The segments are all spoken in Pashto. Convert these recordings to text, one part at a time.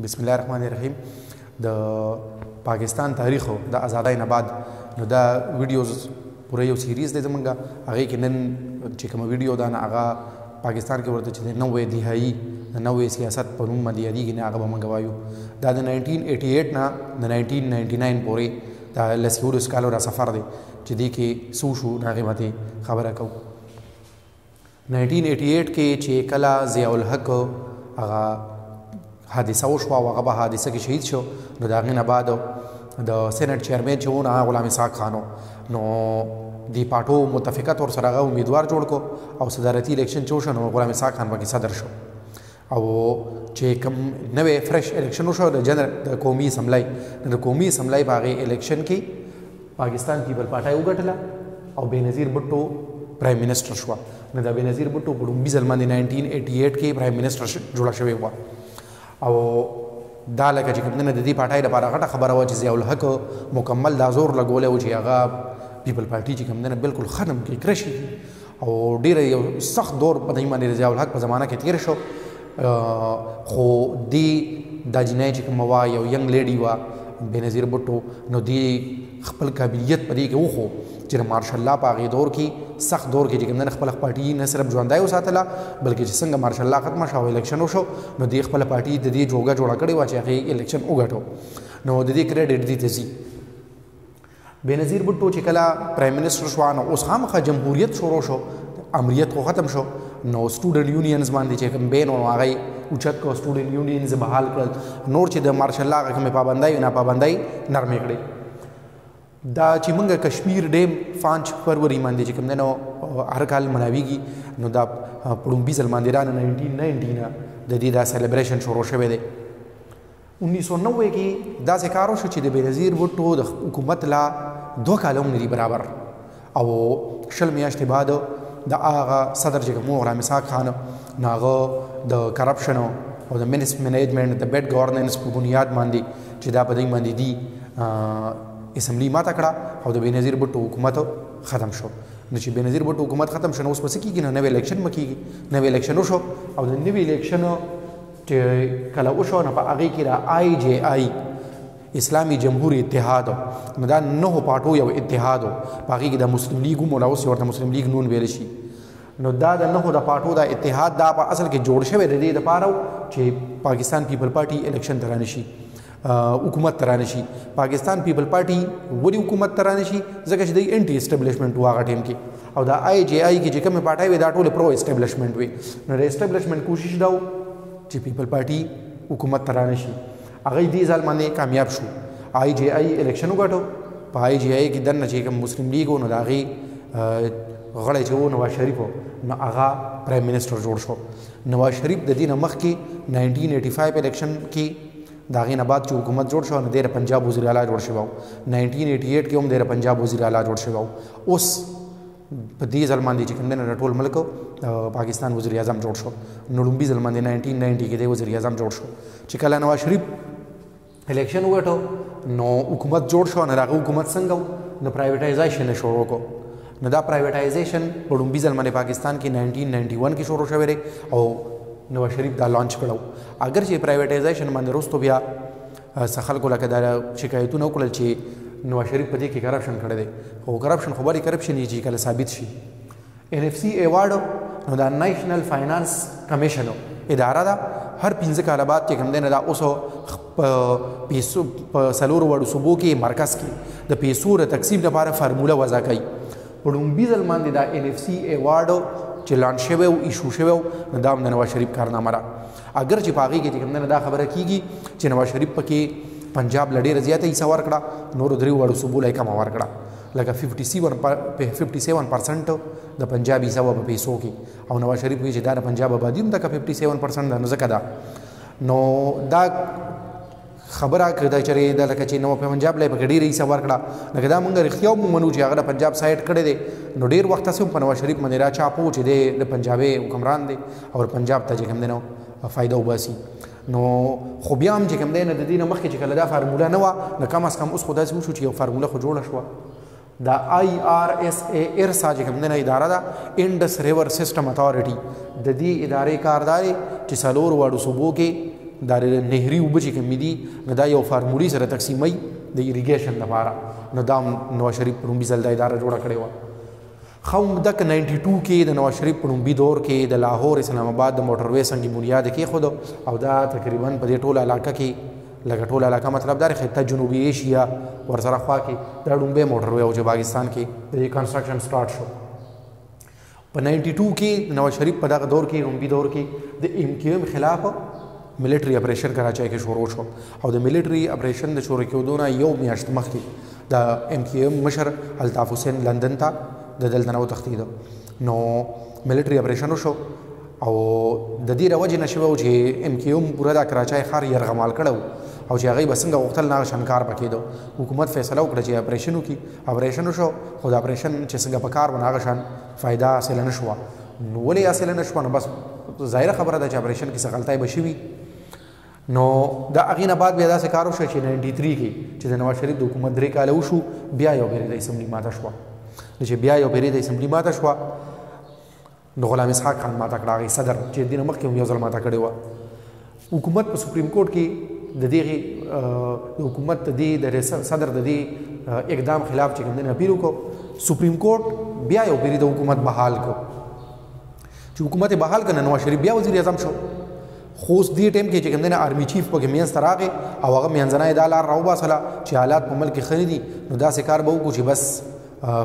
بسم الله الرحمن الرحیم. د پاکستان تاریخ د آزادۍ نه بعد نو دا ویډیوز پوره یو سیریز دی زمونږ، هغې کې نن چې کومه ویډیو ده نه هغه پاکستان کې ورته چې د نوې دهایي د نوې سیاست په نوم باندې یادېږي، نه هغه به موږ وایو. دا د 1988 نه د 1999 پورې دا لسیولس کالو را سفر دی چې دې کې څه وشو نو هغې باندې خبره کوو. 1988 کې چې کله ضیاء الحق هغه حادثه وشوه او هغه به حادثه کې شهید شو، نو د هغې نه بعد د سینټ چیرمین چې و نو هغه غلام اسحاق خان نو دی پارټو متفقت ورسره هغه امیدوار جوړ کو او صدارتي الیکشن چې وشو نو غلام اسحاق خان پکې صدر شو. او چې کوم نوې فرش الیکشن وشو د قومي اسمبلی، د قومي اسمبلی په هغې الیکشن کې پاکستان پیپل پارټۍ وګټله او بېنظیر بټو پرایم منسټر شوه. نو د بېنظیر بټو په لومبي ځل باندې 1988 کې پرایم منسټر جوړه شوې وه. او دا لکه چې کوم د دې پارټۍ لپاره غټه خبره وه چې ضیاء الحق مکمل دا زور لګولی و چې هغه پیپل پارټي چې کوم دی بلکل ختم کړي کرشي، او ډېره یو سخت دور په دې باندې د ضیاء الحق په زمانه کې تېر شو. خو دې دا جنۍ چې کومه وه یو ینګ لیډي وه بېنظیر بټو، نو دې خپل قابلیت په دې کې وښو چې د مارشل لا په هغې دور کې سخت دور کې چې کوم دی خپله پارټي نه صرف ژوندی وساتله بلکې چې څنګه مارشل لا ختمه شوه او الیکشن وشو نو دې خپله پارټي د دې جوګه جوړه کړې وه چې هغې الیکشن وګټو. نو د دې کریډټ دې ته ځي. بېنظیر بټو چې کله پرایم منسټر شوه نو اوس خامخا جمهوریت شروع شو، امریت خو ختم شو. نو سټوډنټ یونینز باندې چې کوم بین و نو هغه اوچت کو سټوډنټ یونینز بحال کړل، نور چې د مارشل لا کومې پابندۍ ناپابندۍ نرمې کړې. دا چې موږ کشمیر ډیم 5 فروری باندې چې کوم دی نو هر کال مناویږي، نو دا په لومبي ځل باندې را 1990 نه د دې دا سیلیبریشن شروع شوی دی. 1990 کې داسې کار وشو چې د بېنظیر بټو د حکومت لا 2 کاله هم نه دي برابر، او 20 میاشتې بعد د هغه صدر چې کوم غلام اسحاق خان نو هغه د کرپشن او د منس منیجمنټ د بیډ ګورننس په بنیاد باندې چې دا په دې باندې دي اسمبلی ماته کړه او د بېنظیر بټو حکومت ختم شو. نو چې بېنظیر بټو حکومت ختم شو نو اوس به څه کېږي؟ نو نوی الیکشن به کېږي. نوی الیکشن وشو او د نوي الیکشن چې کله وشو نو په هغې کې د IJI اسلامي جمهوري اتحاد نو دا 9 پارټو یو اتحاد و، په هغې کې د مسلم لیګ هم اوس ورته مسلم لیګ نون ویلی شي. نو دا د 9 د پارټو دا اتحاد دا په اصل کې جوړ شوی د دې دپاره چې پاکستان پیپل پارټي الیکشن ته رانشي، حکومت ته رانشي. پاکستان پیپل پارټي ولې حکومت ته رانشي؟ ځکه چې دوی انټي اسټبلیشمنټ و هغه ټایم کې، او دا IJI کې چې کومې پارټۍ وې دا ټولې پرو اسټبلیشمنټ وې. نو د اسټبلیشمنټ کوشش دا و چې پیپل پارټي حکومت ته رانشي. هغه دې ځل باندې کامیاب شو. IJI الیکشن وګټو. په IJI کې دننه چې کوم مسلم لیګ و نو د هغې غړی چې و نواز شریف و نو هغه پرایم منسټر جوړ شو. نواز شریف د دې نه مخکې 1985 الیکشن کې د هغې نه بعد چې حکومت جوړ شو نو دی د پنجاب وزیر اعلی جوړ شوی و. 1988 کې هم دی د پنجاب وزیر اعلی جوړ شوی و. اوس په دې ځل باندې چې کوم دی د ټول ملک پاکستان وزیر اعظم جوړ شو. نو لومبي ځل باندې 1990 کې دی وزیر اعظم جوړ شو. چې کله نواز شریف الیکشن وګټو نو حکومت جوړ شو. نو هغه حکومت څنګه نو پرایویټایزیشن یې شروع کړو. نو دا پرایویټایزیشن په لومبي ځل باندې پاکستان کې 1991 کې شروع شوی دی او نواز شریف دا لانچ کړو. اگر چې پرایویټایزیشن باندې وروستو بیا څه خلکو لکه دا شکایتونه وکړل چې نواز شریف په دې کې کرپشن کړی دی، خو کرپشن خو بلې کرپشن یې چې کله ثابت شي. NFC ایوارډ نو دا نیشنل فاینانس کمیشن اداره ده، هر 15 کاله بعد چې کوم دی نه دا اوس پیسو په 4 وړو صوبو کې مرکز کې د پیسو د تقسیم لپاره فارموله وضع کوي. په لومبي ځل باندې دا NFC ایوارډ چې لانچ شوی او ایشو شوی و نو دا هم د نواز شریف کارنامه ده. اگر چې په هغې کې چې کوم دی دا خبره کېږي چې نواز شریف پکې پنجاب له ډېره زیاته حصه ورکړه، نورو 3 وړو صوبو له یې کمه ورکړه، لکه 57% د پنجاب حصه وه په پیسو کې، او نواز شریف وایي چې دا د پنجاب آبادي هم دکه 57% ده. نو ځکه ده نو دا خبره که دا چېرې دا لکه چې نو پنجاب له یې پکې ډېره حصه ورکړه، لکه دا موږ رښتیا ومنو چې هغه د پنجاب سایډ کړی دی. نو ډېر وخت هسې هم په نواز شریف باندې را چاپ و چې دی د پنجابي حکمران دی او پنجاب ته چې کوم دی نو فایده وباسي. نو خو بیا هم چې کوم دی نه د دې نه مخکې چې کله دا فارموله نه وه نو کم از کم اوس خو داسې وشو چې یو فارموله خو جوړه شوه. دا IRSA ارسا چې کوم دی نه اداره ده، انډس ریور سیسټم اتھارټي، د دې ادارې کار دا دی چې 4 وړو صوبو کې دا نهري اوبه چې کومې دي نو دا یو فارمولي سره تقسیموي د ایریګیشن لپاره. نو دا نواز شریف په لومبي ځل دا اداره جوړه کړې وه. ښه همدک 92 کې د نواز شریف په لومبي دور کې د لاهور اسلام آباد د موټروي سنګي بنیاد کېښود او دا تقریبا په دې ټوله علاقه کې لکه ټوله علاقه مطلب دا خطه جنوبي ایشیا ورسره خوا کې دا لومبی موټروي او چې پاکستان کې د دې کنسټرکشن سټارټ شو. په 92 کې نواز شریف په دغه دور کې لومبي دور کې د MQM خلاف ملټري اپریشن کراچۍ کې شروع شو او د ملټري اپریشن د شروع کېدو نه یو میاشت مخکې د MQM مشر الطاف حسین لندن ته د دلته نه وتښتېده. نو ملټري اپریشن وشو او د دې د وجې نه شوی و چې MQM پوره د کراچۍ ښار یرغمال کړی او چې هغوی به څنګه غوښتل نه هغه شان کار به کېده. حکومت فیصله وکړه چې اپریشن وکړي. اپریشن وشو خو د اپریشن چې څنګه په کار ونه هغه شان فایده حاصله نه شوه. نو ولې حاصله نه شوه؟ نو بس ظاهره خبره ده چې اپریشن کې څه غلطۍ به شوي. نو د هغې نه بعد بیا داسې کار وشو چې 93 کې چې د نواز شریف د حکومت 3 کاله وشو بیا یو پیرې د اسمبلي ماته شوه. نو چې بیا یو پیرې د اسمبلي ماته شوه نو غلام اسحاق خان ماته کړه هغې صدر چې د دې نه مخکې هم یو ځل ماته کړې وه. حکومت په سپریم کورټ کې د دغې حکومت د دې د صدر د دې اقدام خلاف چې کوم دی اپیل وکړو. سپریم کورټ بیا یو پیرې د حکومت بحال کړو چې حکومت یې بحال کړه. نواز شریف بیا وزیر اعظم شو. خو اوس دې ټایم کې چې کوم دی آرمي چیف پکې منځ ته راغی او هغه منځنۍ دا لار راوباسله چې حالات په ملک کې ښه نه دي نو داسې کار به وکړو چې بس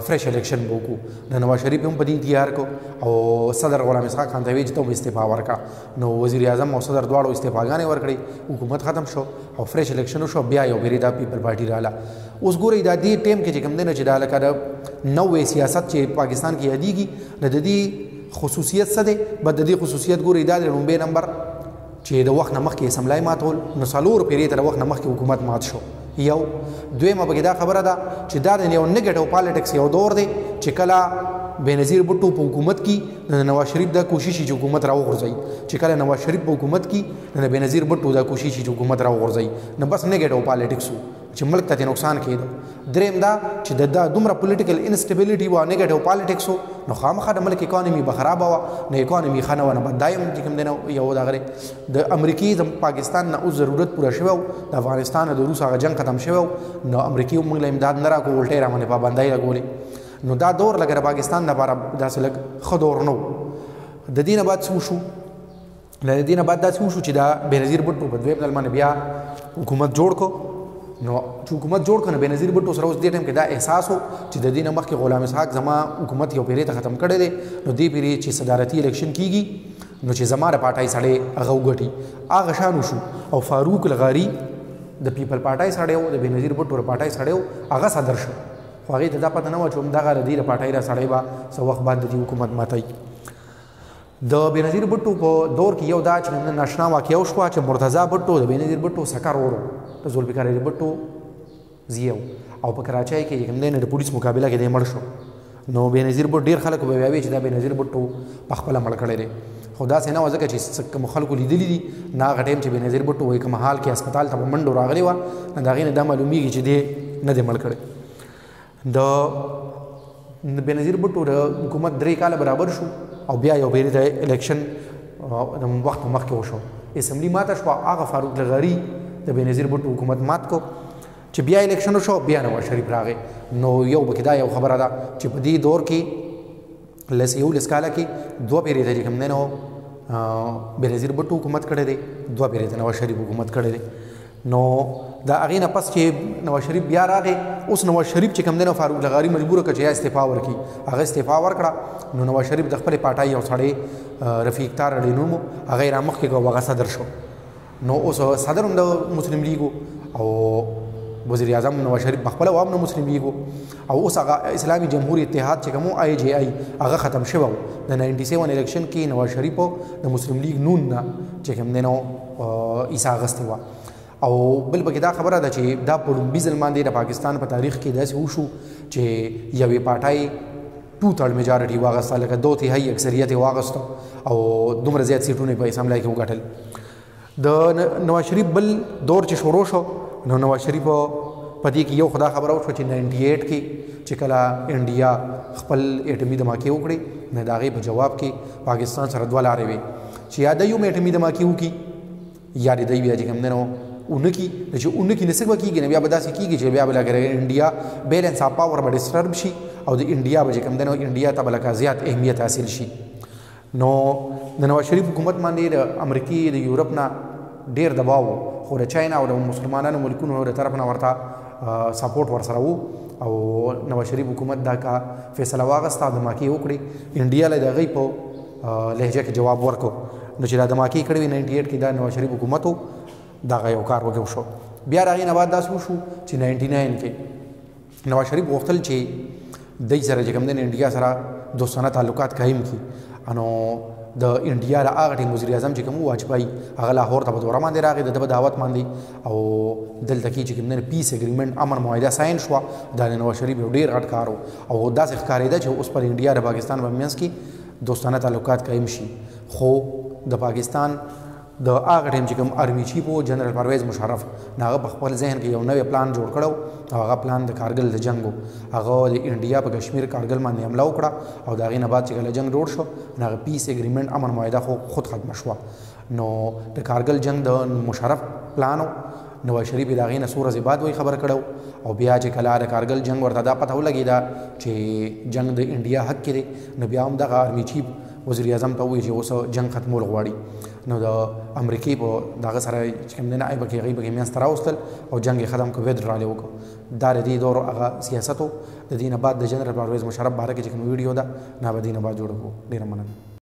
فرش الیکشن به وکړو. د نواز شریف هم په دې انتظار کو او صدر غلام اسحاق خان ته ویل چې ته هم استعفا ورکړه. نو وزیر اعظم او صدر دواړو استعفاګانې ورکړې. حکومت ختم شو او فرش الیکشن وشو. بیا یو پیرې دا پیپل پارټي راله. اوس ګورئ دا دې ټایم کې چې کوم دی نو چې دا لکه د نوې سیاست چې پاکستان کې یادېږي نو د دې خصوصیت څه دی؟ بد د دې خصوصیت ګورئ دا د لومبی نمبر چې د وخت نه مخکې اسمبلی ماتول نو 4 پیرې ته د وخت نه مخکې حکومت مات شو. یو دویمه پکې دا خبره ده چې دا د یو نیګیټیو پالیټکس یو دور دی چې کله بېنظیر بټو په حکومت کې د نواز شریف دا کوشش چې حکومت راوغورځوي چې کله نواز شریف په حکومت کې د بېنظیر بټو دا کوشش چې حکومت راوغورځوي نو بس نیګیټیو پالیټکس چې ملک ته نقصان کېده. دریم دا چې د دومره پولیټیکل انسټیبیلیټي وه نیګیټیو پالیټکس نو خامخا د ملک اکانومي به خرابه وه. نو اکانومي ښه نه وه. نه دا یم چې کوم دی نو یو دغه د امریکې د پاکستان نه اوس ضرورت پوره شوی و. د افغانستان د روس هغه جنګ ختم شوی و نو امریکې هم موږ له امداد نه راکړو الټۍ یې راباندې پابندۍ لګولې. نو دا دور لکه د پاکستان لپاره داسې لږ ښه دور نه و. د دې نه بعد څه وشو؟ له دې نه بعد داسې وشو چې دا بېنظیر بټو په دویم ځل باندې بیا حکومت جوړ کړو. نو چې حکومت جوړ کړ نو بېنظیر بټو سره اوس دې ټایم کې دا احساس و چې د دې نه مخکې غلام اسحاق زما حکومت یو پیرې ته ختم کړی دی نو دې پیرې چې صدارتي الیکشن کېږي نو چې زما د پارټۍ سړی هغه وګټي هغه شان وشو. او فاروق لغاري د پیپل پارټۍ سړی و د بېنظیر بټو د پارټۍ سړی و هغه صدر شو. خو هغې ته دا پته نه وه چې همدغه د دې د پارټۍ را سړی به څه وخت بعد د دې حکومت ماتوي. د بېنظیر بټو په دور کې یو دا چې ناشنا واقعه وشوه چې مرتضی بټو د بېنظیر بټو سکر ورو د ذوالفقار علي بټو زیو او په کراچۍ کې کوم دی نه د پولیس مقابله کې دی مړ شو. نو بېنظیر بټو ډېر خلک به وایي چې دا بېنظیر بټو په خپله مړ کړی دی. خو داسې نه وه ځکه چې کوم خلکو لیدلي دي نه هغه ټایم چې بېنظیر بټو وایي کوم حال کې هسپتال ته په منډو راغلی وه نو د هغې نه دا معلومیږي چې دی نه دی مړ کړی. د بېنظیر بټو د حکومت 3 کاله برابر شو او بیا یو پیرې د الیکشن د وخت مخکې وشو. اسمبلی ماته شوه. هغه فاروق لغاري د بېنظیر بټو حکومت مات کو چې بیا الیکشن وشو. بیا نواز شریف راغی. نو یو پکې دا یو خبره ده چې په دې دور کې 11 کاله کې 2 پیرې ته چې کوم دی نو بېنظیر بټو حکومت کړی دی 2 پیرې ته نواز شریف حکومت کړی دی. نو د هغې نه پس چې نواز شریف بیا راغی اوس نواز شریف چې کوم دی نو فاروق لغاري مجبوره کړه چې یا استعفا ورکړي. هغه استعفا ورکړه. نو نواز شریف د خپلې پارټۍ یو سړی رفیق تار اړې نوم هغه یې رامخکې کړه هغه صدر شو. نو اوس صدر هم د مسلم لیګ او وزیر اعظم نواز شریف پخپله هم د مسلم لیګ او اوس هغه اسلامي جمهوري اتحاد چې کوم IJI هغه ختم شوی و. د 97 الیکشن کې نواز شریف د مسلم لیګ نون نه چې کوم دی نو عیسی اغوستی وه. او بل پکې دا خبره ده چې دا په لومبي ځل باندې د پاکستان په تاریخ کې داسې وشو چې یوې پارټۍ 2/3 میجارټي واغسته لکه 2/3 اکثریت یې واغسته او دومره زیات سیټونه په اسمبلی کې وګټل. د نواز شریف بل دور چې شروع شو نو نواز شریف په دې کې یو خدا خبره وشوه چې 98 کې چې کله انډیا خپل اټمي دماکې وکړې نو د هغې په جواب کې پاکستان سره 2 لارې وې چې یا د یو اټمي دماکې وکړي یا د دوی بیا چې کوم دی نو اونکي چې اونکي نه څه به کېږي نو بیا به داسې کېږي چې بیا به لکه انډیا بیلنس آف پاور به ډسټرب شي او د انډیا به چې کوم دی نو انډیا ته به لکه زیات اهمیت حاصل شي. نو د نواز شریف حکومت باندې د امریکې د یورپ نه ډېر دباو و خو د چاینا او د مسلمانانو ملکونو د طرف نه ورته سپورټ ورسره و او نواز شریف حکومت دا کا فیصله واغسته او دماکې وکړې. انډیا له د هغې په لهجه کې جواب ورکړو نو چې دا دماکې کړې وي 98 کې دا نواز شریف حکومت و دغه یو کار وکړو شو. بیا د هغې نه بعد داسې وشو چې 99 کې نواز شریف غوښتل چې دی سره چې کوم دی انډیا سره دوستانه تعلقات قایم کړي. نو د انډیا د هغه ټیم وزیر اعظم چې کوم واجپايي هغه لاهور ته په دوره باندې راغی د ده په دعوت باندې او دلته کې چې کوم دی پیس اګریمنټ امن معاهده ساین شوه. دا د نواز شریف یو ډېر غټ کار و او داسې ښکارېده چې اوس پر انډیا د پاکستان په منځ کې دوستانه تعلقات قایم شي. خو د پاکستان د هغه ټیم چې کوم آرمي چیف و جنرال پرویز مشرف هغه په خپل ذهن کې یو نوی پلان جوړ کړو او هغه پلان د کارګل د جنګ و. هغه د انډیا په کشمیر کارګل باندې حمله وکړه او د هغې نه بعد چې کله جنګ جوړ شو نو هغه پیس اګریمنټ امن معاهده خو خود ختمه شوه. نو د کارګل جنګ د مشرف پلان و. نواز شریف د هغې نه څو ورځې بعد وایي خبر کړو او بیا چې کله د کارګل جنګ ورته دا پته ولګېده چې جنګ د انډیا حق کې دی نو بیا هم دغه آرمي چیف وزیر اعظم ته ووایي چې اوس جنګ ختمول غواړي. نو د امریکې په دغه سره چې کوم دی نه هغې پکې منځ ته راوستل او جنګ یې ختم کړ ویدرال یې وکړو. دا د دې دور هغه سیاست و. د دې نه بعد د جنرال پرویز مشرف باره کې چې کوم ویډیو ده نه به دې نه بعد جوړه کړو. ډېره مننه.